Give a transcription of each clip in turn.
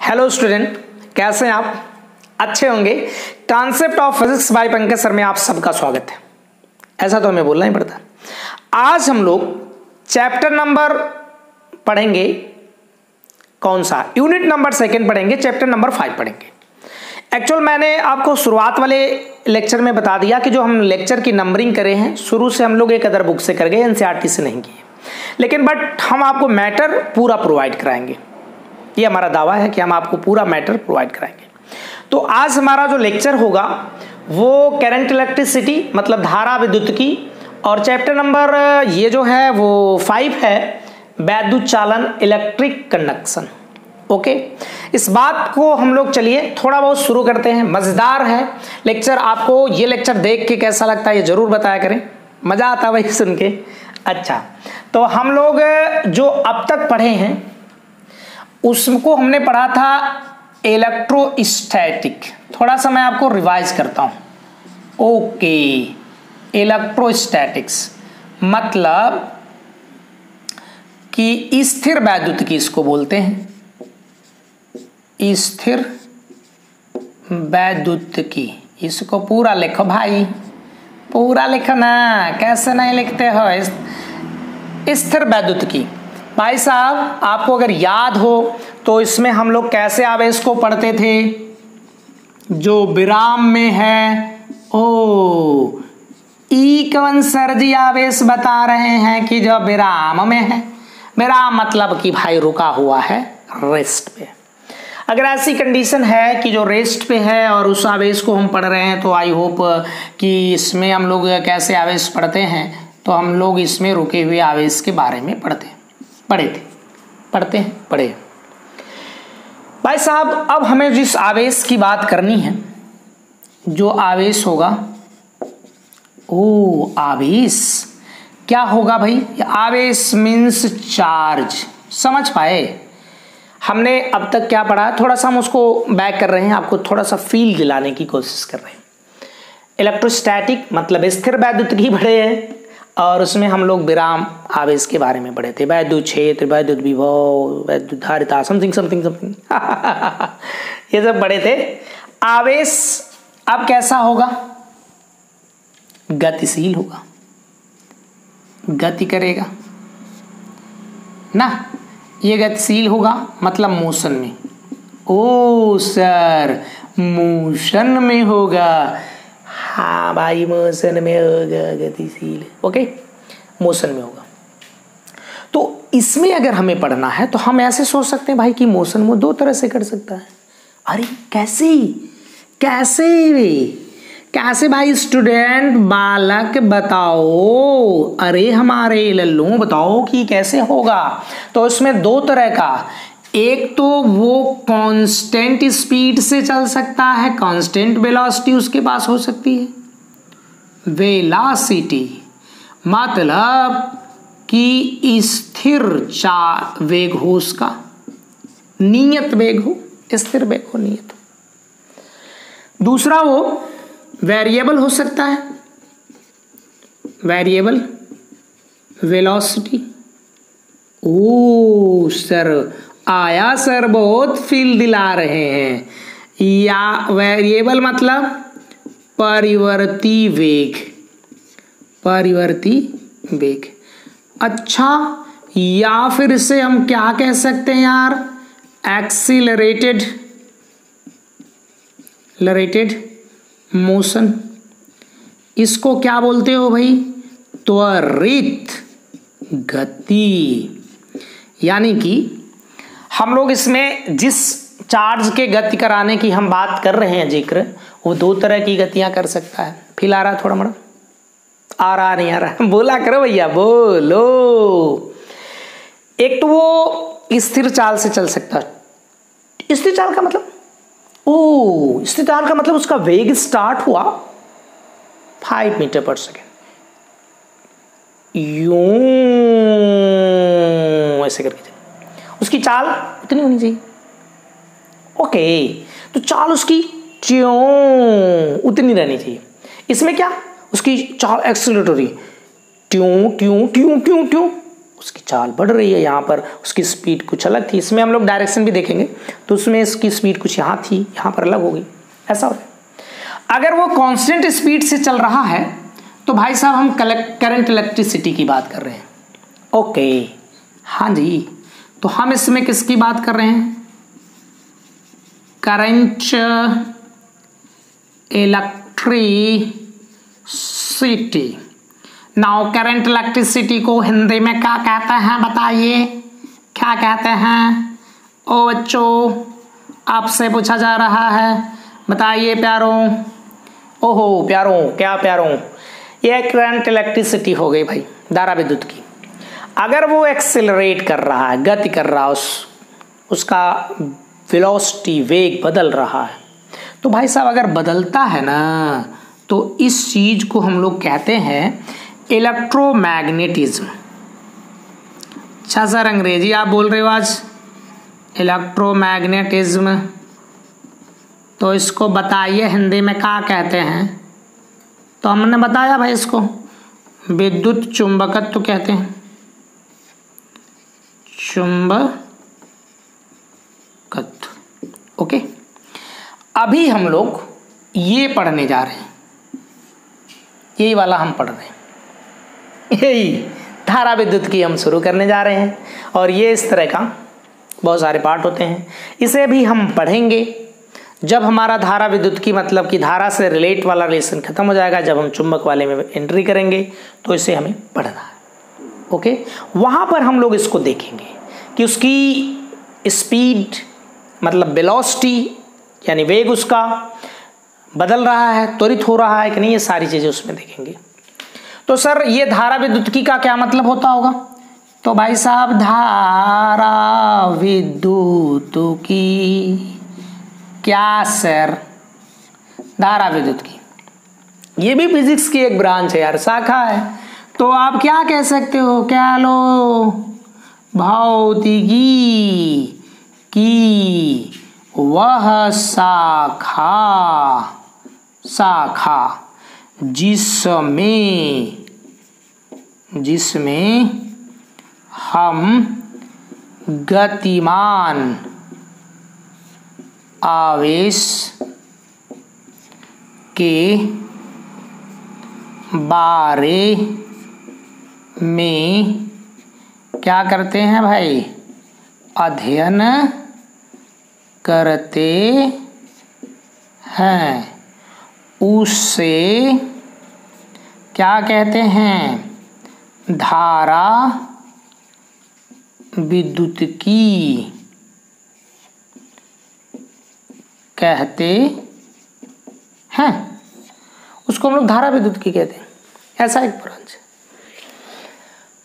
Hello student, कैसे हैं आप? अच्छे होंगे। Concept of physics bye Pankaj sir में आप सबका स्वागत है। ऐसा तो हमें बोलना ही पड़ता है। आज हम लोग चैप्टर नंबर पढ़ेंगे, कौन सा? यूनिट नंबर 2 पढ़ेंगे, चैप्टर नंबर 5 पढ़ेंगे। एक्चुअल मैंने आपको शुरुआत वाले लेक्चर में बता दिया कि जो हम लेक्चर की नंबरिंग करे हैं शुरू से हम लोग एक अदर बुक से कर गए, एनसीईआरटी से नहीं किए, लेकिन बट हम आपको मैटर पूरा प्रोवाइड कराएंगे। ये हमारा दावा है कि हम आपको पूरा मैटर प्रोवाइड कराएंगे। तो आज हमारा जो लेक्चर होगा वो करंट इलेक्ट्रिसिटी मतलब धारा विद्युत की, और चैप्टर नंबर ये जो है वो 5 है, वैद्युत चालन इलेक्ट्रिक कंडक्शन। ओके, इस बात को हम लोग चलिए थोड़ा बहुत शुरू करते हैं। मजेदार है लेक्चर। आपको ये लेक्चर देख के कैसा लगता है ये जरूर बताया करें, मजा आता है भाई सुन के। अच्छा, तो हम लोग जो अब तक पढ़े हैं उसको हमने पढ़ा था इलेक्ट्रोस्टैटिक। थोड़ा सा मैं आपको रिवाइज करता हूं। ओके, इलेक्ट्रोस्टैटिक्स मतलब कि स्थिर वैद्युत की इसको बोलते हैं, स्थिर वैद्युत की। इसको पूरा लिखो भाई, पूरा लिखो ना, कैसे नहीं लिखते हो? स्थिर वैद्युत की भाई साहब, आपको अगर याद हो तो इसमें हम लोग कैसे आवेश को पढ़ते थे? जो विराम में है। ओ कौन सर जी आवेश बता रहे हैं कि जो विराम में है। विराम मतलब कि भाई रुका हुआ है, रेस्ट पे। अगर ऐसी कंडीशन है कि जो रेस्ट पे है और उस आवेश को हम पढ़ रहे हैं, तो आई होप कि इसमें हम लोग कैसे आवेश पढ़ते हैं, तो हम लोग इसमें रुके हुए आवेश के बारे में पढ़े भाई साहब। अब हमें जिस आवेश की बात करनी है, जो आवेश होगा, ओ आवेश क्या होगा भाई? आवेश मीन्स चार्ज। समझ पाए? हमने अब तक क्या पढ़ा, थोड़ा सा हम उसको बैक कर रहे हैं, आपको थोड़ा सा फील दिलाने की कोशिश कर रहे हैं। इलेक्ट्रोस्टैटिक मतलब स्थिर वैद्युत की पढ़े हैं, और उसमें हम लोग विराम आवेश के बारे में पढ़े थे। वैद्युत क्षेत्र, वैद्युत विभव, वैद्युत धारिता, समथिंग ये सब पढ़े थे। आवेश अब कैसा होगा? गतिशील होगा, गति करेगा ना। ये गतिशील होगा मतलब मोशन में। ओ सर, मोशन में होगा। हाँ भाई, मोशन में होगा, गतिशील। ओके, मोशन में होगा। तो इसमें अगर हमें पढ़ना है तो हम ऐसे सोच सकते हैं भाई कि मोशन में 2 तरह से कर सकता है। अरे कैसे कैसे भाई स्टूडेंट बालक बताओ, अरे हमारे लल्लू बताओ कि कैसे होगा। तो इसमें 2 तरह का, एक तो वो कांस्टेंट स्पीड से चल सकता है, कांस्टेंट वेलोसिटी उसके पास हो सकती है। वेलोसिटी मतलब कि स्थिर वेग हो, उसका नियत वेग हो, स्थिर वेग हो, नियत। दूसरा वो वेरिएबल हो सकता है, वेरिएबल वेलोसिटी। ओ सर आया, सर बहुत फील दिला रहे हैं। या वेरिएबल मतलब परिवर्ती वेग। अच्छा, या फिर इसे हम क्या कह सकते हैं यार? Accelerated motion. इसको क्या बोलते हो भाई? त्वरित गति। यानी कि हम लोग इसमें जिस चार्ज के गति कराने की हम बात कर रहे हैं जिक्र, वो 2 तरह की गतियां कर सकता है। फील आ रहा है थोड़ा मोड़ा? आ रहा नहीं आ रहा? बोला करो भैया, बोलो। एक तो वो स्थिर चाल से चल सकता है। स्थिर चाल का मतलब, ओ स्थिर चाल का मतलब उसका वेग स्टार्ट हुआ 5 मीटर पर सेकेंड, यूं ऐसे करके उसकी चाल उतनी होनी चाहिए। ओके, तो चाल उसकी उतनी रहनी चाहिए। इसमें क्या, उसकी चाल एक्सीलरेटरी ट्यूं ट्यूं ट्यूं ट्यूं ट्यूं उसकी चाल बढ़ रही है, यहाँ पर उसकी स्पीड कुछ अलग थी। इसमें हम लोग डायरेक्शन भी देखेंगे तो उसमें इसकी स्पीड कुछ यहाँ थी, यहाँ पर अलग हो गई, ऐसा हो रहा है। अगर वो कांस्टेंट स्पीड से चल रहा है तो भाई साहब हम करंट इलेक्ट्रिसिटी की बात कर रहे हैं। ओके, हाँ जी, तो हम इसमें किसकी बात कर रहे हैं? Current electricity. Now current electricity को हिंदी में क्या कहते हैं बताइए, क्या कहते हैं? ओ बच्चों, आपसे पूछा जा रहा है, बताइए प्यारों। ओहो प्यारों, क्या प्यारों, ये करंट इलेक्ट्रिसिटी हो गई भाई, धारा विद्युत की। अगर वो एक्सेलरेट कर रहा है, गति कर रहा है, उसका वेलोसिटी, वेग बदल रहा है, तो भाई साहब अगर बदलता है ना तो इस चीज को हम लोग कहते हैं इलेक्ट्रोमैग्नेटिज्म। अच्छा सर, अंग्रेजी आप बोल रहे हो आज, इलेक्ट्रोमैग्नेटिज्म, तो इसको बताइए हिंदी में क्या कहते हैं? तो हमने बताया भाई, इसको विद्युत चुंबकत्व कहते हैं, चुंबकत्व। ओके, अभी हम लोग ये पढ़ने जा रहे हैं, यही वाला हम पढ़ रहे हैं, यही धारा विद्युत की हम शुरू करने जा रहे हैं। और ये इस तरह का बहुत सारे पार्ट होते हैं, इसे भी हम पढ़ेंगे जब हमारा धारा विद्युत की मतलब कि धारा से रिलेट वाला रिलेशन खत्म हो जाएगा, जब हम चुंबक वाले में एंट्री करेंगे तो इसे हमें पढ़ना है। ओके, वहाँ पर हम लोग इसको देखेंगे कि उसकी स्पीड मतलब वेलोसिटी यानी वेग उसका बदल रहा है, त्वरित हो रहा है कि नहीं, ये सारी चीज़ें उसमें देखेंगे। तो सर ये धारा विद्युत की का क्या मतलब होता होगा? तो भाई साहब धारा विद्युत की क्या सर? धारा विद्युत की, ये भी फिजिक्स की एक ब्रांच है यार, शाखा है। तो आप क्या कह सकते हो, क्या लो, भौतिकी की वह शाखा जिसमें हम गतिमान आवेश के बारे में क्या करते हैं भाई? अध्ययन करते हैं, उससे क्या कहते हैं? धारा विद्युतिकी कहते हैं, उसको हम लोग धारा विद्युत की कहते हैं, ऐसा एक ब्रांच है।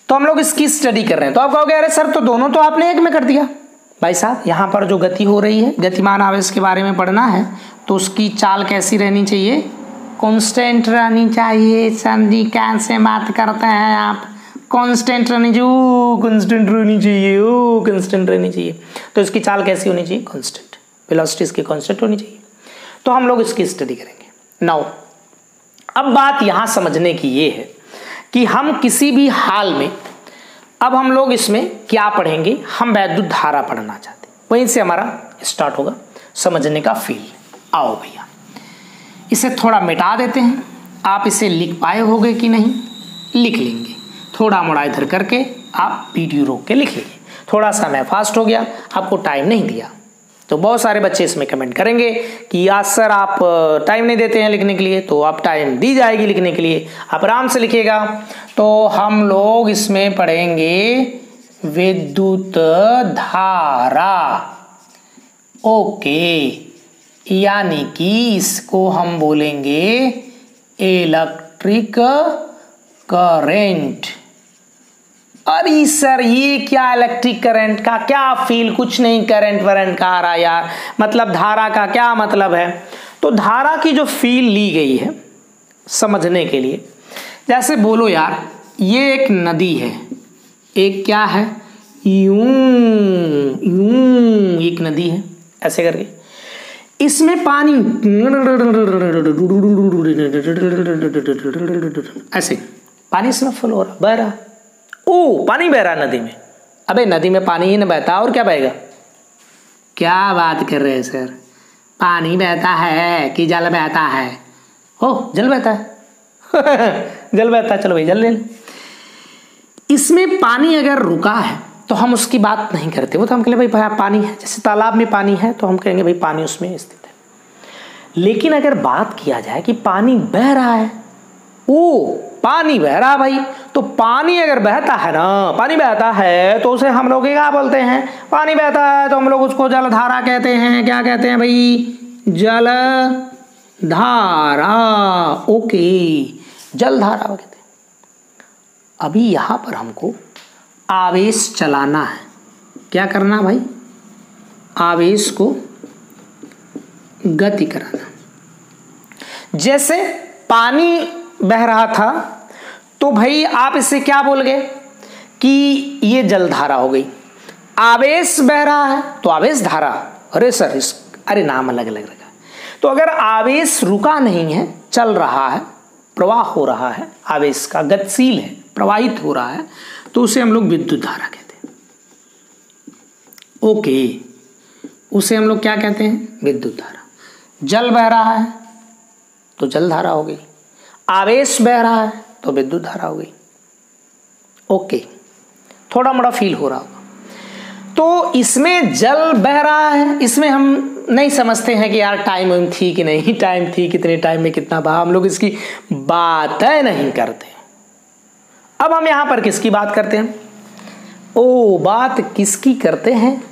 तो हम लोग इसकी स्टडी कर रहे हैं। तो आप कहोगे अरे सर तो दोनों तो आपने एक में कर दिया। भाई साहब यहाँ पर जो गति हो रही है, गतिमान आवेश के बारे में पढ़ना है तो उसकी चाल कैसी रहनी चाहिए? कांस्टेंट रहनी चाहिए। संधि कैसे बात करते हैं आप? कांस्टेंट रहनी चाहिए, कांस्टेंट रहनी चाहिए, कांस्टेंट रहनी चाहिए। तो इसकी चाल कैसी होनी चाहिए? कांस्टेंट। वेलोसिटी इसकी कांस्टेंट होनी चाहिए। तो हम लोग इसकी स्टडी करेंगे। नाउ अब बात यहाँ समझने की ये है कि हम किसी भी हाल में, अब हम लोग इसमें क्या पढ़ेंगे? हम वैद्युत धारा पढ़ना चाहते हैं, वहीं से हमारा स्टार्ट होगा समझने का फील। आओ भैया इसे थोड़ा मिटा देते हैं। आप इसे लिख पाए होगे कि नहीं? लिख लेंगे, थोड़ा मोड़ा इधर करके आप वीडियो रोक के लिख लीजिए। थोड़ा सा मैं फास्ट हो गया, आपको टाइम नहीं दिया। तो बहुत सारे बच्चे इसमें कमेंट करेंगे कि यार सर आप टाइम नहीं देते हैं लिखने के लिए, तो आप टाइम दी जाएगी लिखने के लिए, आप आराम से लिखिएगा। तो हम लोग इसमें पढ़ेंगे विद्युत धारा। ओके, यानी कि इसको हम बोलेंगे इलेक्ट्रिक करंट। अरे सर ये क्या इलेक्ट्रिक करंट का क्या फील? कुछ नहीं, करंट वरंट का आ रहा यार, मतलब धारा का क्या मतलब है? तो धारा की जो फील ली गई है समझने के लिए, जैसे बोलो यार ये एक नदी है, एक क्या है? यूं यूं एक नदी है, ऐसे करके इसमें पानी ऐसे पानी इसमें फ्लो हो रहा, बह रहा। ओ पानी बह रहा है नदी में। अबे नदी में पानी ही न बहता और क्या बहेगा? क्या बात कर रहे हैं सर, पानी बहता है कि जल बहता है? हो जल बहता है जल बहता है, चलो भाई जल ले। इसमें पानी अगर रुका है तो हम उसकी बात नहीं करते, वो तो हम कहेंगे भाई पानी है। जैसे तालाब में पानी है तो हम कहेंगे भाई पानी उसमें स्थित है। लेकिन अगर बात किया जाए कि पानी बह रहा है, ओ पानी बह रहा भाई, तो पानी अगर बहता है ना, पानी बहता है तो उसे हम लोग क्या बोलते हैं? पानी बहता है तो हम लोग उसको जलधारा कहते हैं। क्या कहते हैं भाई? जलधारा। ओके, जलधारा कहते हैं। अभी यहां पर हमको आवेश चलाना है। क्या करना भाई? आवेश को गति कराना। जैसे पानी बह रहा था तो भाई आप इससे क्या बोल गए कि ये जलधारा हो गई। आवेश बह रहा है तो आवेश धारा। अरे सर अरे नाम अलग अलग रखा। तो अगर आवेश रुका नहीं है, चल रहा है, प्रवाह हो रहा है, आवेश का गतिशील है, प्रवाहित हो रहा है, तो उसे हम लोग विद्युत धारा कहते हैं। ओके, उसे हम लोग क्या कहते हैं? विद्युत धारा। जल बह रहा है तो जल धारा हो गई, आवेश बह रहा है तो विद्युत धारा हो गई। ओके, थोड़ा मोड़ा फील हो रहा होगा। तो इसमें जल बह रहा है, इसमें हम नहीं समझते हैं कि यार टाइम थी कि नहीं, टाइम थी, कितने टाइम में कितना बहा, हम लोग इसकी बातें नहीं करते। अब हम यहां पर किसकी बात करते हैं? ओ बात किसकी करते हैं?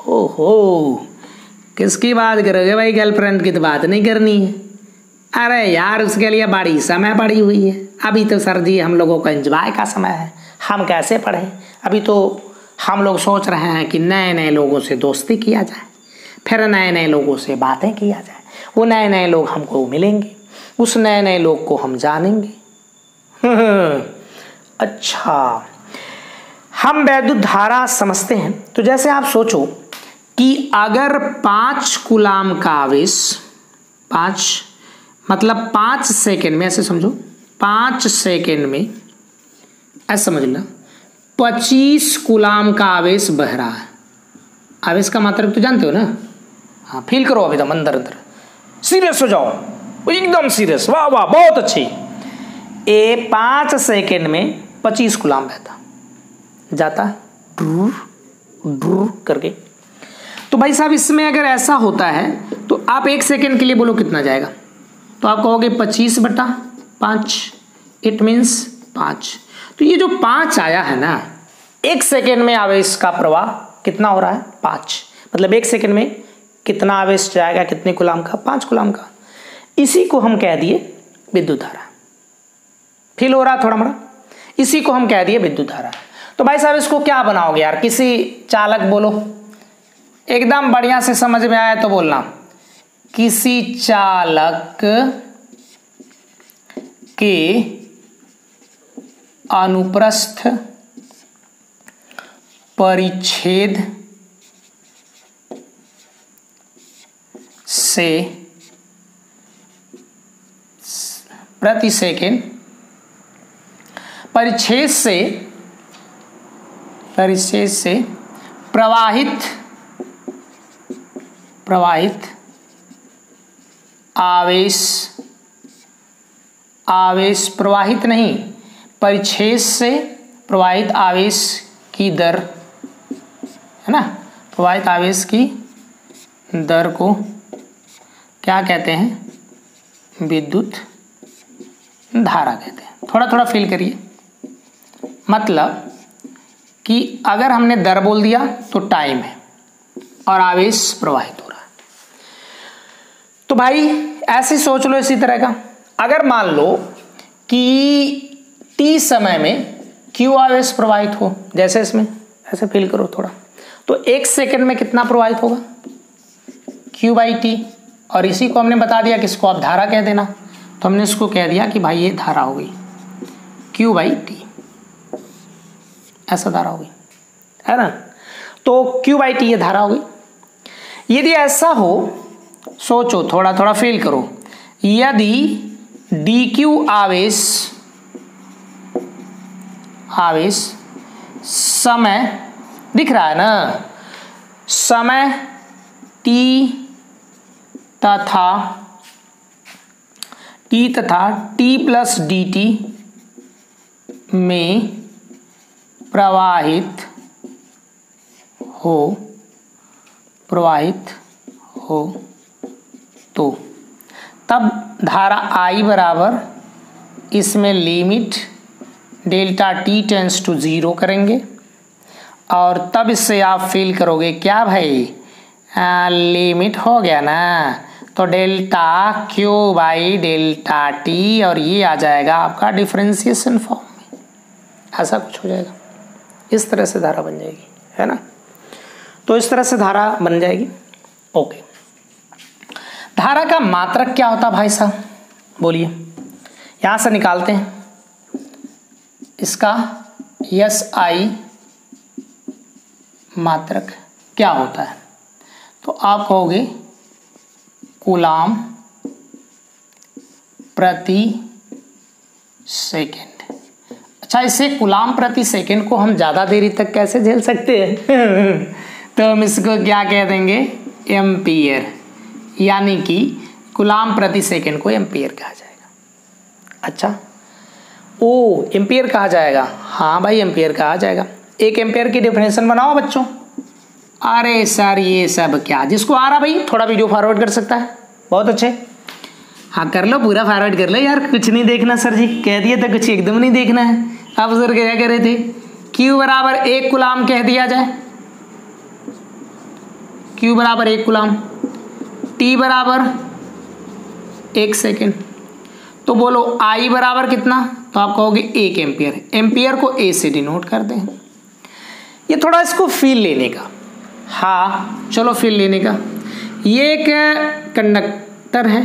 ओहो, किसकी बात करोगे भाई? गर्लफ्रेंड की तो बात नहीं करनी है। अरे यार उसके लिए बड़ी समय पड़ी हुई है। अभी तो सर जी हम लोगों का एंजॉय का समय है, हम कैसे पढ़ें? अभी तो हम लोग सोच रहे हैं कि नए नए लोगों से दोस्ती किया जाए, फिर नए नए लोगों से बातें किया जाए, वो नए नए लोग हमको मिलेंगे, उस नए नए लोग को हम जानेंगे। अच्छा, हम विद्युत धारा समझते हैं। तो जैसे आप सोचो कि अगर 5 कूलाम का आवेश, 5 मतलब 5 सेकेंड में, ऐसे समझो 5 सेकेंड में, ऐसे समझ लो 25 कूलाम का आवेश बह रहा है। आवेश का मतलब तो जानते हो ना? हाँ, फील करो अभी, अंदर अंदर सीरियस हो जाओ, एकदम सीरियस। वाह वाह, बहुत अच्छी। 5 सेकेंड में 25 कूलाम बहता जाता ड्रूर ड्रूर करके। तो भाई साहब इसमें अगर ऐसा होता है तो आप 1 सेकेंड के लिए बोलो कितना जाएगा? तो आप कहोगे 25/5, इट मीन्स 5। तो ये जो 5 आया है ना, 1 सेकेंड में आवेश का प्रवाह कितना हो रहा है? 5। मतलब 1 सेकेंड में कितना आवेश जाएगा? कितने कूलाम का? 5 कूलाम का। इसी को हम कह दिए विद्युत धारा। फील हो रहा थोड़ा मोड़ा? इसी को हम कह दिए विद्युत धारा। तो भाई साहब इसको क्या बनाओगे यार? किसी चालक बोलो, एकदम बढ़िया से समझ में आया तो बोलना। किसी चालक के अनुप्रस्थ परिच्छेद से प्रति सेकेंड, परिच्छेद से प्रवाहित आवेश प्रवाहित नहीं, परिच्छेद से प्रवाहित आवेश की दर है ना, प्रवाहित आवेश की दर को क्या कहते हैं? विद्युत धारा कहते हैं। थोड़ा थोड़ा फील करिए। मतलब कि अगर हमने दर बोल दिया तो टाइम है और आवेश प्रवाहित हो रहा है। तो भाई ऐसे सोच लो इसी तरह का। अगर मान लो कि t समय में q आवेश प्रवाहित हो, जैसे इसमें ऐसे फील करो थोड़ा, तो 1 सेकेंड में कितना प्रवाहित होगा? q/t। और इसी को हमने बता दिया किसको आप धारा कह देना। तो हमने इसको कह दिया कि भाई ये धारा हो गई q/t, ऐसा धारा हो गई है ना। तो q/t ये धारा हो गई। यदि ऐसा हो, सोचो थोड़ा थोड़ा फील करो, यदि dq आवेश समय दिख रहा है ना, समय t तथा t प्लस dt में प्रवाहित हो तो तब धारा I बराबर इसमें limit delta t tends to 0 करेंगे और तब इससे आप फील करोगे क्या भाई, लिमिट हो गया ना, तो delta Q by delta t और ये आ जाएगा आपका डिफरेंशिएशन फॉर्म में, ऐसा कुछ हो जाएगा। इस तरह से धारा बन जाएगी, है ना। तो इस तरह से धारा बन जाएगी। ओके, धारा का मात्रक क्या होता भाई साहब, बोलिए। यहां से निकालते हैं इसका SI मात्रक क्या होता है, तो आप कहोगे कूलाम प्रति सेकेंड। अच्छा, इसे कूलाम प्रति सेकेंड को हम ज़्यादा देरी तक कैसे झेल सकते हैं तो हम इसको क्या कह देंगे, एम्पियर, यानी कि कूलाम प्रति सेकेंड को एम्पियर कहा जाएगा। अच्छा, ओ एम्पियर कहा जाएगा, हाँ भाई एम्पियर कहा जाएगा। एक एम्पियर की डेफिनेशन बनाओ बच्चों। अरे सर ये सब क्या, जिसको आ रहा भाई थोड़ा वीडियो फॉरवर्ड कर सकता है, बहुत अच्छे, हाँ कर लो, पूरा फॉरवर्ड कर लो यार, कुछ नहीं देखना सर जी, कह दिए तो कुछ एकदम नहीं देखना है। अब सर क्या कह रहे थे, Q बराबर 1 कूलाम कह दिया जाए, Q बराबर 1 कूलाम, T बराबर 1 सेकेंड, तो बोलो I बराबर कितना, तो आप कहोगे 1 एम्पियर। एम्पियर को A से डिनोट कर दें। ये थोड़ा इसको फील लेने का, हाँ चलो फील लेने का। ये एक कंडक्टर है,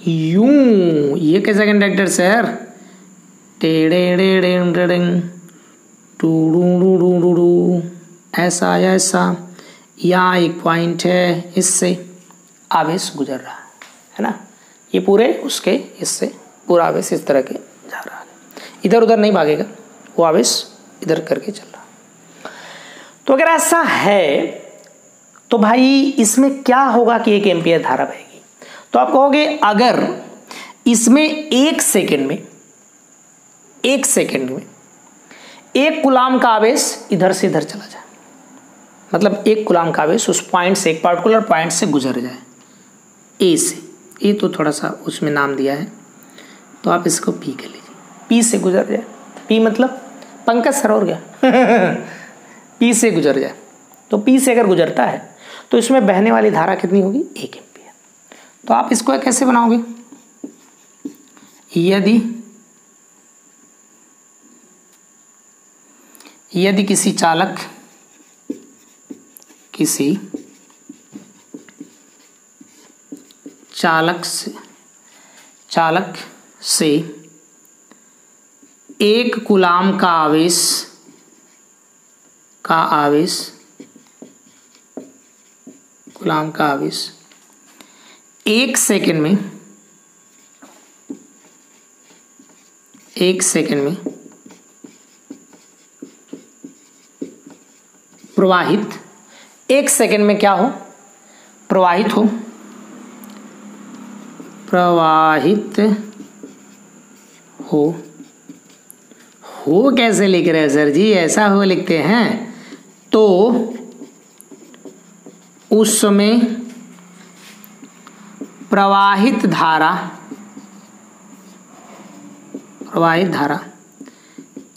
यूं, ये कैसा कंडक्टर सर, ऐसा ऐसा, यहाँ एक पॉइंट है, इससे आवेश गुजर रहा है ना, ये पूरे उसके इससे पूरा आवेश इस तरह के जा रहा है, इधर उधर नहीं भागेगा, वो आवेश इधर करके चल रहा है। तो अगर ऐसा है तो भाई इसमें क्या होगा कि 1 एम्पियर धारा बहेगी, तो आप कहोगे अगर इसमें 1 सेकेंड में 1 कूलाम का आवेश इधर से इधर चला जाए, मतलब 1 कूलाम का आवेश उस पॉइंट से, एक पार्टिकुलर पॉइंट से गुजर जाए, ए से, ये तो थोड़ा सा उसमें नाम दिया है, तो आप इसको पी कर लीजिए, पी से गुजर जाए, पी मतलब पंकज सर और गया पी से गुजर जाए, तो पी से अगर गुजरता है तो इसमें बहने वाली धारा कितनी होगी, 1 एम्पियर। तो आप इसको कैसे बनाओगे, यदि किसी चालक से 1 कूलाम का आवेश 1 सेकेंड में प्रवाहित, 1 सेकेंड में क्या हो, प्रवाहित हो कैसे लिख रहे हैं सर जी, ऐसा हो लिखते हैं, तो उस समय प्रवाहित धारा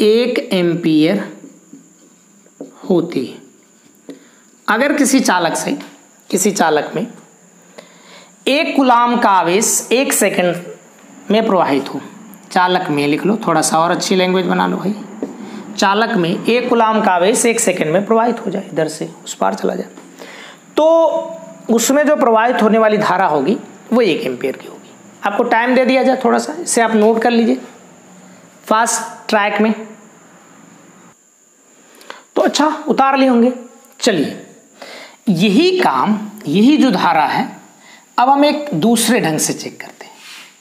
1 एम्पियर होती है। अगर किसी चालक में 1 कूलाम का आवेश 1 सेकेंड में प्रवाहित हो, चालक में लिख लो, थोड़ा सा और अच्छी लैंग्वेज बना लो भाई, चालक में 1 कूलाम का आवेश 1 सेकेंड में प्रवाहित हो जाए, इधर से उस पार चला जाए, तो उसमें जो प्रवाहित होने वाली धारा होगी वो 1 एम्पियर की होगी। आपको टाइम दे दिया जाए थोड़ा सा, इसे आप नोट कर लीजिए फास्ट ट्रैक में, तो अच्छा उतार लिए होंगे। चलिए यही जो धारा है, अब हम एक दूसरे ढंग से चेक करते हैं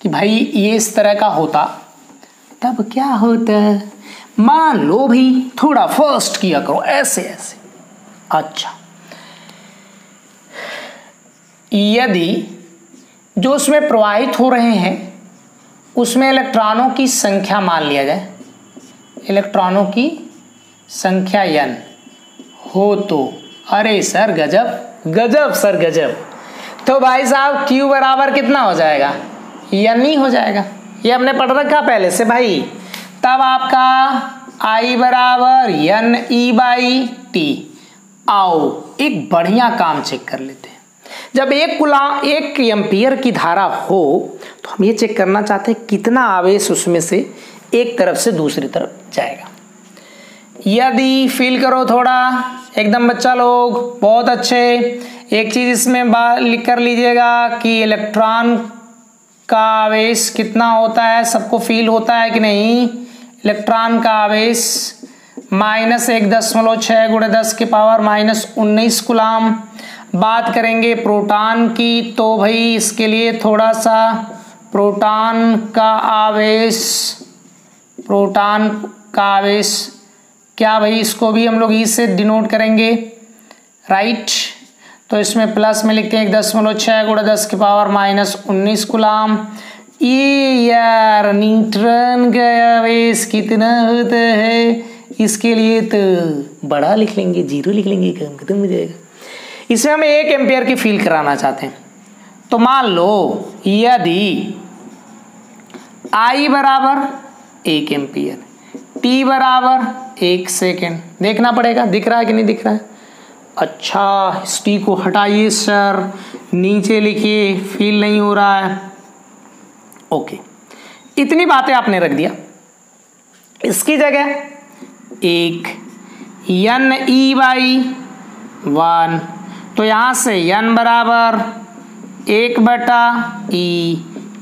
कि भाई ये इस तरह का होता तब क्या होता, मान लो भाई थोड़ा फर्स्ट किया करो ऐसे ऐसे। अच्छा, यदि जो उसमें प्रवाहित हो रहे हैं उसमें इलेक्ट्रॉनों की संख्या मान लिया जाए, इलेक्ट्रॉनों की संख्या n हो तो, अरे सर गजब गजब सर गजब, तो भाई साहब Q बराबर कितना हो जाएगा, n ही हो जाएगा। ये हमने पढ़ रखा पहले से भाई। तब आपका I बराबर NE/T। आओ एक बढ़िया काम चेक कर लेते हैं। जब एक एम्पियर की धारा हो तो हम ये चेक करना चाहते हैं कितना आवेश उसमें से एक तरफ से दूसरी तरफ जाएगा। यदि फील करो थोड़ा एकदम बच्चा लोग, बहुत अच्छे। एक चीज इसमें लिख कर लीजिएगा कि इलेक्ट्रॉन का आवेश कितना होता है, सबको फील होता है कि नहीं। इलेक्ट्रॉन का आवेश -1.6 × 10⁻⁻19 कूलाम। बात करेंगे प्रोटॉन की तो भाई इसके लिए थोड़ा सा प्रोटॉन का आवेश क्या भाई, इसको भी हम लोग ई से डिनोट करेंगे, राइट। तो इसमें प्लस में लिखते हैं 1.6 × 10⁻⁻19 कूलाम। ये यार न्यूट्रॉन का आवेश कितना होता है, इसके लिए तो बड़ा लिख लेंगे, 0 लिख लेंगे, काम खत्म हो जाएगा। इसमें हम 1 एम्पियर की फील कराना चाहते हैं। तो मान लो यदि I बराबर 1 एम्पियर, T बराबर 1 सेकेंड, देखना पड़ेगा दिख रहा है कि नहीं दिख रहा है। अच्छा, इस T को हटाइए सर, नीचे लिखिए, फील नहीं हो रहा है। ओके, इतनी बातें आपने रख दिया। इसकी जगह एक NE/1, तो यहां से n बराबर 1/E,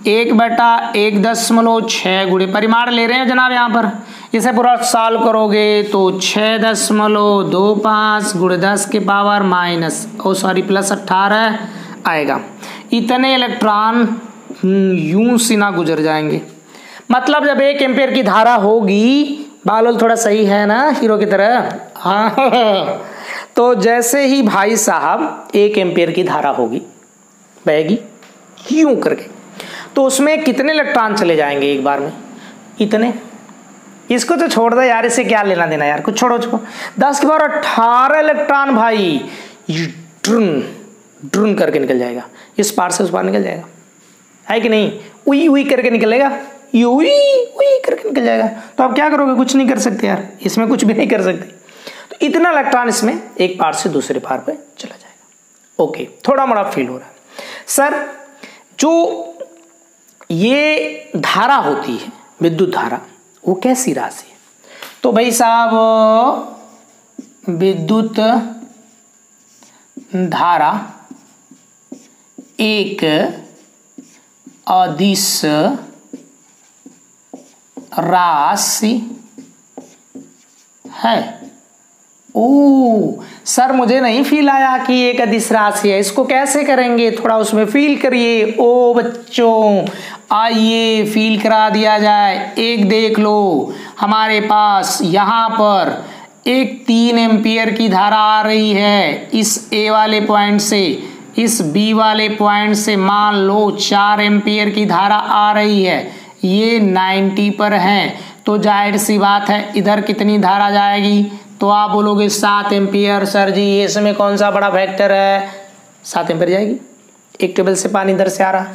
1/1.6 गुणे परिमाण ले रहे हैं जनाब। यहाँ पर इसे पूरा सॉल्व करोगे तो 6.25 × 10⁻⁻+18 आएगा। इतने इलेक्ट्रॉन यूं सीना गुजर जाएंगे। मतलब जब 1 एम्पियर की धारा होगी, बालोल थोड़ा सही है ना हीरो की तरह, हाँ। तो जैसे ही भाई साहब 1 एम्पियर की धारा होगी, बहेगी यूं करके, तो उसमें कितने इलेक्ट्रॉन चले जाएंगे एक बार में, इतने। इसको तो छोड़ दो यार, इसे क्या लेना देना यार, कुछ छोड़ो उसको। 10⁻18 इलेक्ट्रॉन भाई ड्रुन करके निकल जाएगा, इस पार से उस पार निकल जाएगा, है कि नहीं। उई उई करके निकलेगा, उई उई करके निकल जाएगा। तो आप क्या करोगे, कुछ नहीं कर सकते यार, इसमें कुछ भी नहीं कर सकते। तो इतना इलेक्ट्रॉन इसमें एक पार से दूसरे पार पे चला जाएगा। ओके, थोड़ा मोड़ा फील हो रहा है सर। जो ये धारा होती है विद्युत धारा, वो कैसी राशि है। तो भाई साहब विद्युत धारा एक अदिश राशि है। ओ सर, मुझे नहीं फील आया कि एक अदिश राशि है, इसको कैसे करेंगे, थोड़ा उसमें फील करिए। ओ बच्चों, आइए फील करा दिया जाए। एक देख लो, हमारे पास यहाँ पर एक 3 एम्पियर की धारा आ रही है इस ए वाले पॉइंट से, इस बी वाले पॉइंट से मान लो 4 एम्पियर की धारा आ रही है। ये 90 पर है, तो जाहिर सी बात है इधर कितनी धारा जाएगी, तो आप बोलोगे 7 एम्पियर। सर जी इसमें कौन सा बड़ा फैक्टर है, 7 एम्पियर जाएगी। एक टेबल से पानी इधर से आ रहा,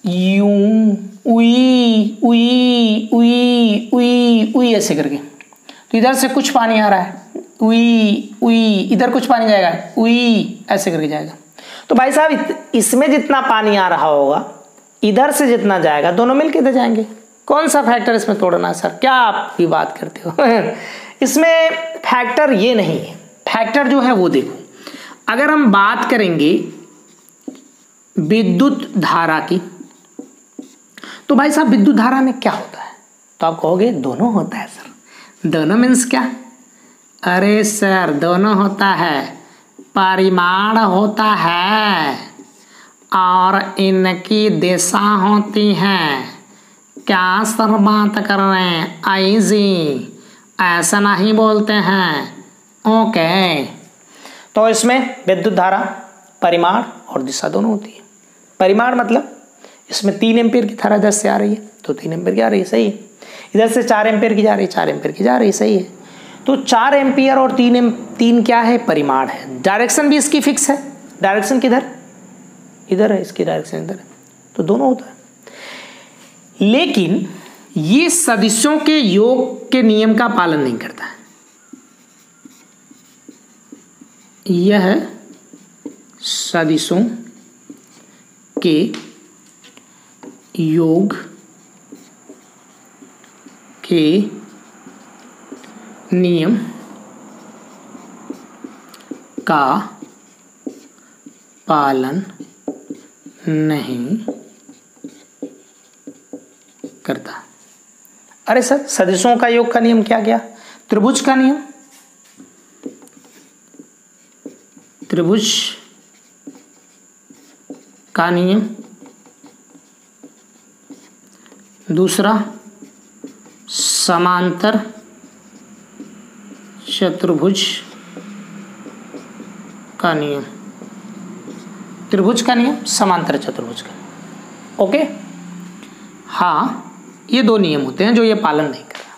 यूं उई उई उई उई उई ऐसे करके, तो इधर से कुछ पानी आ रहा है, उई उई, इधर कुछ पानी जाएगा, उई ऐसे करके जाएगा। तो भाई साहब इसमें जितना पानी आ रहा होगा, इधर से जितना जाएगा, दोनों मिलके इधर जाएंगे। कौन सा फैक्टर इसमें तोड़ना है सर, क्या आप भी बात करते हो। इसमें फैक्टर ये नहीं है। फैक्टर जो है वो देखो, अगर हम बात करेंगे विद्युत धारा की, तो भाई साहब विद्युत धारा में क्या होता है, तो आप कहोगे दोनों होता है सर। दोनों मीन्स क्या, अरे सर दोनों होता है, परिमाण होता है और इनकी दिशा होती है। क्या सर बात कर रहे हैं? आईजी ऐसा नहीं बोलते हैं। ओके, तो इसमें विद्युत धारा, परिमाण और दिशा दोनों होती है। परिमाण मतलब इसमें 3 एम्पीयर की धारा इधर से आ रही है तो 3 एम्पीयर की आ रही है, सही है। इधर से 4 एम्पीयर की जा रही है, 4 एम्पीयर की जा रही है, सही है। तो 4 एम्पीयर और 3 क्या है? परिमाण है। डायरेक्शन भी इसकी फिक्स है। डायरेक्शन किधर? इधर है, इसकी डायरेक्शन इधर है, तो दोनों होता है। लेकिन ये सदिशों के योग के नियम का पालन नहीं करता है। यह सदिशों के योग के नियम का पालन नहीं करता। अरे सर, सदिशों का योग का नियम क्या गया? त्रिभुज का नियम, त्रिभुज का नियम। दूसरा समांतर चतुर्भुज का नियम। त्रिभुज का नियम, समांतर चतुर्भुज का। ओके, हाँ, ये 2 नियम होते हैं जो ये पालन नहीं कर रहा।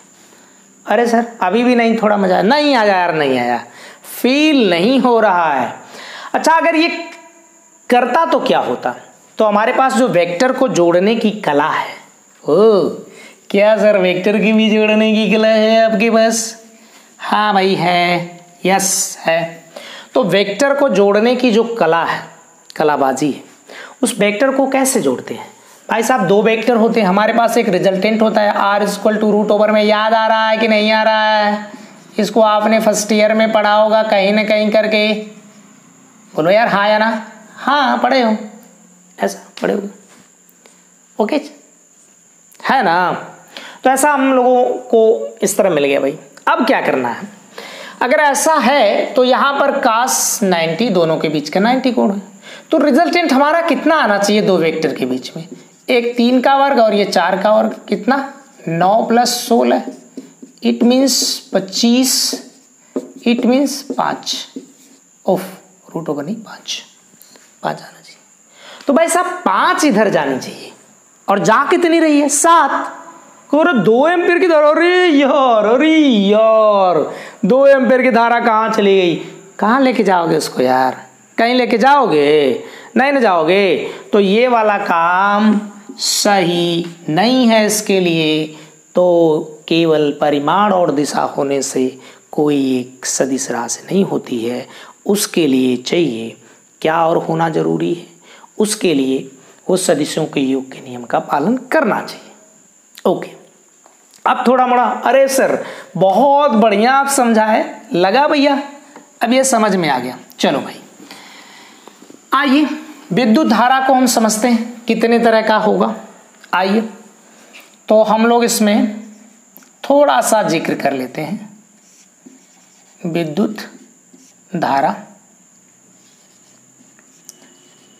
अरे सर, अभी भी नहीं, थोड़ा मजा नहीं आया यार, नहीं आया, फील नहीं हो रहा है। अच्छा, अगर ये करता तो क्या होता? तो हमारे पास जो वेक्टर को जोड़ने की कला है, ओ क्या सर, वेक्टर की भी जोड़ने की कला है आपके पास? हाँ भाई है, यस है। तो वेक्टर को जोड़ने की जो कला है, कलाबाजी है, उस वेक्टर को कैसे जोड़ते हैं? भाई साहब, 2 वेक्टर होते हैं हमारे पास, एक रिजल्टेंट होता है r √/, में याद आ रहा है कि नहीं आ रहा है? इसको आपने फर्स्ट ईयर में पढ़ा होगा कहीं ना कहीं करके। बोलो यार, हाँ या ना? हाँ पढ़े हो, ऐसा पढ़े हो, ओके है ना? तो ऐसा हम लोगों को इस तरह मिल गया भाई। अब क्या करना है? अगर ऐसा है तो यहाँ पर cos 90, दोनों के बीच का 90 कोण है, तो रिजल्टेंट हमारा कितना आना चाहिए 2 वेक्टर के बीच में? एक 3 का वर्ग और ये 4 का वर्ग, कितना? 9 + 16, इट मीन्स 25, इट मीन्स 5 √/, नहीं 5 आना चाहिए। तो भाई साहब 5 इधर जानी चाहिए, और जा कितनी रही है? 7। 2 एम्पीयर की धारा, अरे यार 2 एम्पीयर की धारा कहाँ चली गई? कहाँ लेके जाओगे उसको यार? कहीं लेके जाओगे? नहीं ना जाओगे। तो ये वाला काम सही नहीं है इसके लिए। तो केवल परिमाण और दिशा होने से कोई एक सदिश राशि नहीं होती है। उसके लिए चाहिए क्या और होना जरूरी है? उसके लिए उस सदिशों के योग के नियम का पालन करना चाहिए। ओके, अब थोड़ा मोड़ा, अरे सर बहुत बढ़िया आप समझाए, लगा भैया, अब ये समझ में आ गया। चलो भाई, आइए विद्युत धारा को हम समझते हैं कितने तरह का होगा। आइए तो हम लोग इसमें थोड़ा सा जिक्र कर लेते हैं। विद्युत धारा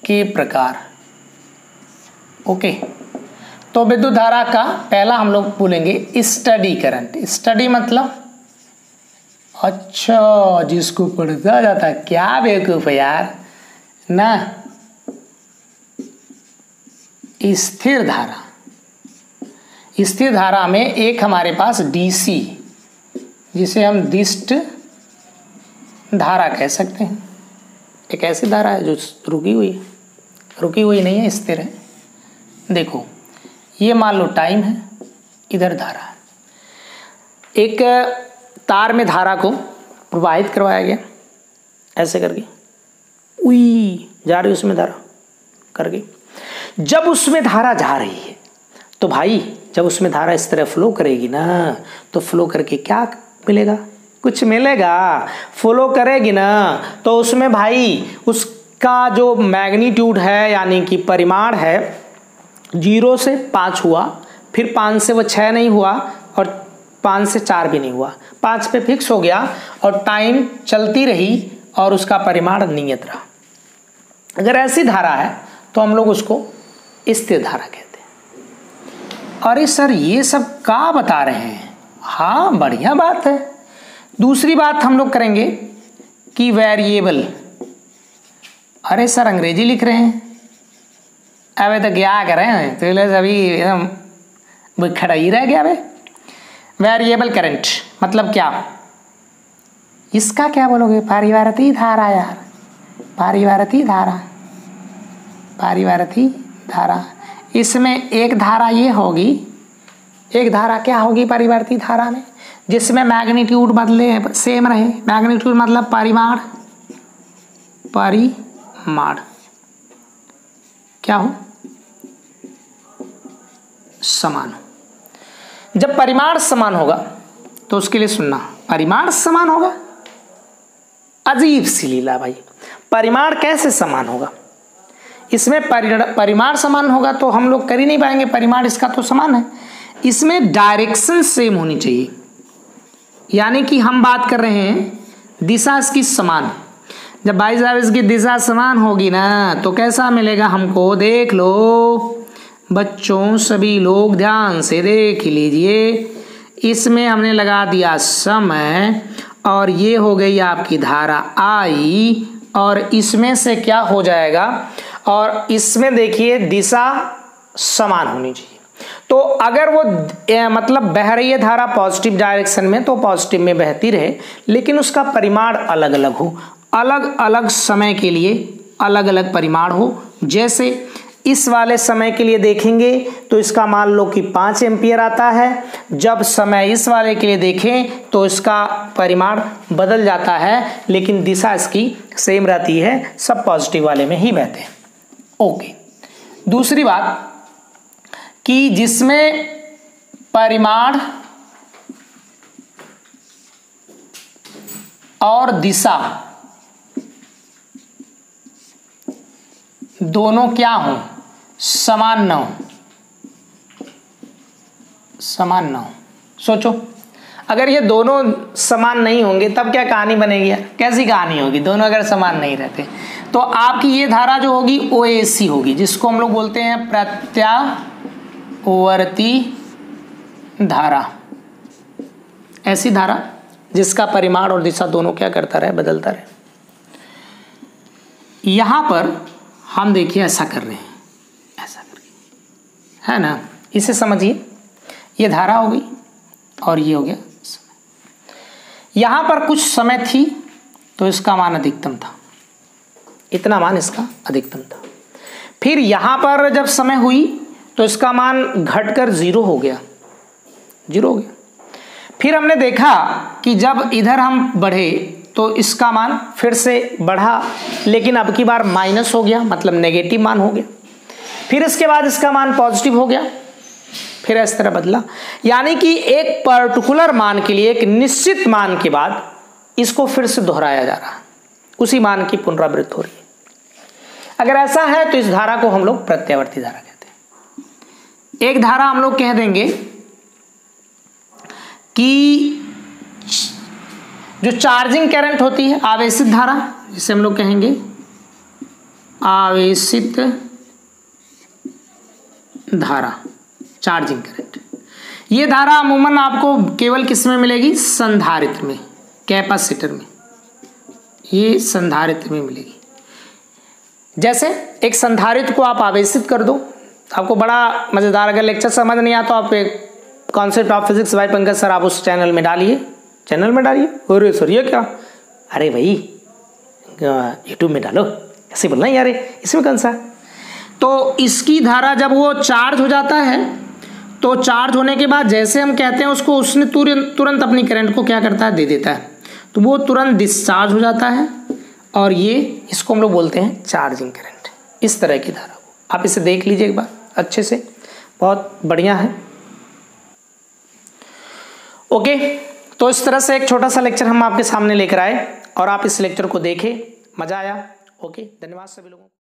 के प्रकार। ओके, तो विद्युत धारा का पहला हम लोग बोलेंगे स्टडी करंट। स्टडी मतलब, अच्छा जिसको पढ़ता जाता है, क्या बेवकूफ है यार ना। स्थिर धारा, स्थिर धारा में एक हमारे पास डीसी, जिसे हम दिष्ट धारा कह सकते हैं। एक ऐसी धारा है जो रुकी हुई नहीं है, स्थिर है। देखो, ये मान लो टाइम है, इधर धारा है। एक तार में धारा को प्रवाहित करवाया गया, ऐसे करके उई जा रही उसमें धारा करके। जब उसमें धारा जा रही है तो भाई, जब उसमें धारा इस तरह फ्लो करेगी ना, तो फ्लो करके क्या मिलेगा? कुछ मिलेगा। फ्लो करेगी ना तो उसमें भाई उसका जो मैग्नीट्यूड है, यानी कि परिमाण है, 0 से 5 हुआ, फिर 5 से वो 6 नहीं हुआ, और 5 से 4 भी नहीं हुआ, 5 पे फिक्स हो गया, और टाइम चलती रही और उसका परिमाण नियत रहा। अगर ऐसी धारा है तो हम लोग उसको स्थिर धारा कहते हैं। अरे सर ये सब क्या बता रहे हैं? हाँ बढ़िया बात है। दूसरी बात हम लोग करेंगे कि वेरिएबल। अरे सर अंग्रेजी लिख रहे हैं, अबे तो क्या करें, तो अभी एकदम खड़ा ही रह गया। अबे वेरिएबल करंट मतलब क्या? इसका क्या बोलोगे? परिवर्ती धारा यार, परिवर्ती धारा, परिवर्ती धारा। इसमें एक धारा ये होगी, एक धारा क्या होगी परिवर्ती धारा में, जिसमें मैग्नीट्यूड बदले सेम रहे। मैग्नीट्यूड मतलब परिमाण, परिमाण क्या हो? समान हो। जब परिमाण समान होगा तो उसके लिए सुनना, परिमाण समान होगा। अजीब सी लीला भाई, परिमाण कैसे समान होगा? इसमें परिमाण समान होगा तो हम लोग कर ही नहीं पाएंगे, परिमाण इसका तो समान है। इसमें डायरेक्शन सेम होनी चाहिए, यानी कि हम बात कर रहे हैं दिशा इसकी समान। जब भाई साहब इसकी दिशा समान होगी ना तो कैसा मिलेगा हमको? देख लो बच्चों, सभी लोग ध्यान से देख लीजिए। इसमें हमने लगा दिया समय और ये हो गई आपकी धारा I, और इसमें से क्या हो जाएगा? और इसमें देखिए दिशा समान होनी चाहिए। तो अगर वो मतलब बह रही है धारा पॉजिटिव डायरेक्शन में तो पॉजिटिव में बहती रहे, लेकिन उसका परिमाण अलग अलग हो, अलग अलग समय के लिए अलग अलग परिमाण हो। जैसे इस वाले समय के लिए देखेंगे तो इसका मान लो कि 5 एम्पियर आता है। जब समय इस वाले के लिए देखें तो इसका परिमाण बदल जाता है, लेकिन दिशा इसकी सेम रहती है, सब पॉजिटिव वाले में ही बहते हैं। ओके, दूसरी बात कि जिसमें परिमाण और दिशा दोनों क्या हो? समान न हो, समान न हो। सोचो अगर ये दोनों समान नहीं होंगे तब क्या कहानी बनेगी यार? कैसी कहानी होगी? दोनों अगर समान नहीं रहते तो आपकी ये धारा जो होगी OAC होगी, जिसको हम लोग बोलते हैं प्रत्यावर्ती धारा। ऐसी धारा जिसका परिमाण और दिशा दोनों क्या करता रहे? बदलता रहे। यहां पर हम देखिए ऐसा कर रहे हैं, ऐसा करके, है ना? इसे समझिए, ये धारा हो गई और ये हो गया समय। यहां पर कुछ समय थी तो इसका मान अधिकतम था, इतना मान इसका अधिकतम था। फिर यहां पर जब समय हुई तो इसका मान घटकर 0 हो गया, 0 हो गया। फिर हमने देखा कि जब इधर हम बढ़े तो इसका मान फिर से बढ़ा, लेकिन अब की बार माइनस हो गया, मतलब नेगेटिव मान हो गया। फिर इसके बाद इसका मान पॉजिटिव हो गया, फिर इस तरह बदला। यानी कि एक पर्टिकुलर मान के लिए, एक निश्चित मान के बाद इसको फिर से दोहराया जा रहा है, उसी मान की पुनरावृत्ति हो रही है। अगर ऐसा है तो इस धारा को हम लोग प्रत्यावर्ती धारा कहते हैं। एक धारा हम लोग कह देंगे कि जो चार्जिंग करंट होती है, आवेशित धारा, जिसे हम लोग कहेंगे आवेशित धारा, चार्जिंग करंट। ये धारा अमूमन आपको केवल किस में मिलेगी? संधारित्र में, कैपेसिटर में, ये संधारित्र में मिलेगी। जैसे एक संधारित्र को आप आवेशित कर दो, आपको बड़ा मजेदार, अगर लेक्चर समझ नहीं आता तो आप एक concept of physics bye Pankaj sir आप उस चैनल में डालिए, चैनल में डालिए। अरे सर ये क्या? अरे भाई यूट्यूब में डालो, ऐसे बोलना यार, इसमें कौन सा? तो इसकी धारा जब वो चार्ज हो जाता है तो चार्ज होने के बाद जैसे हम कहते हैं उसको, उसने तुरंत अपनी करंट को क्या करता है? दे देता है, तो वो तुरंत डिस्चार्ज हो जाता है, और ये इसको हम लोग बोलते हैं चार्जिंग करंट। इस तरह की धारा को आप इसे देख लीजिए एक बार अच्छे से, बहुत बढ़िया है। ओके, तो इस तरह से एक छोटा सा लेक्चर हम आपके सामने लेकर आए और आप इस लेक्चर को देखें, मजा आया। ओके, धन्यवाद सभी लोगों को।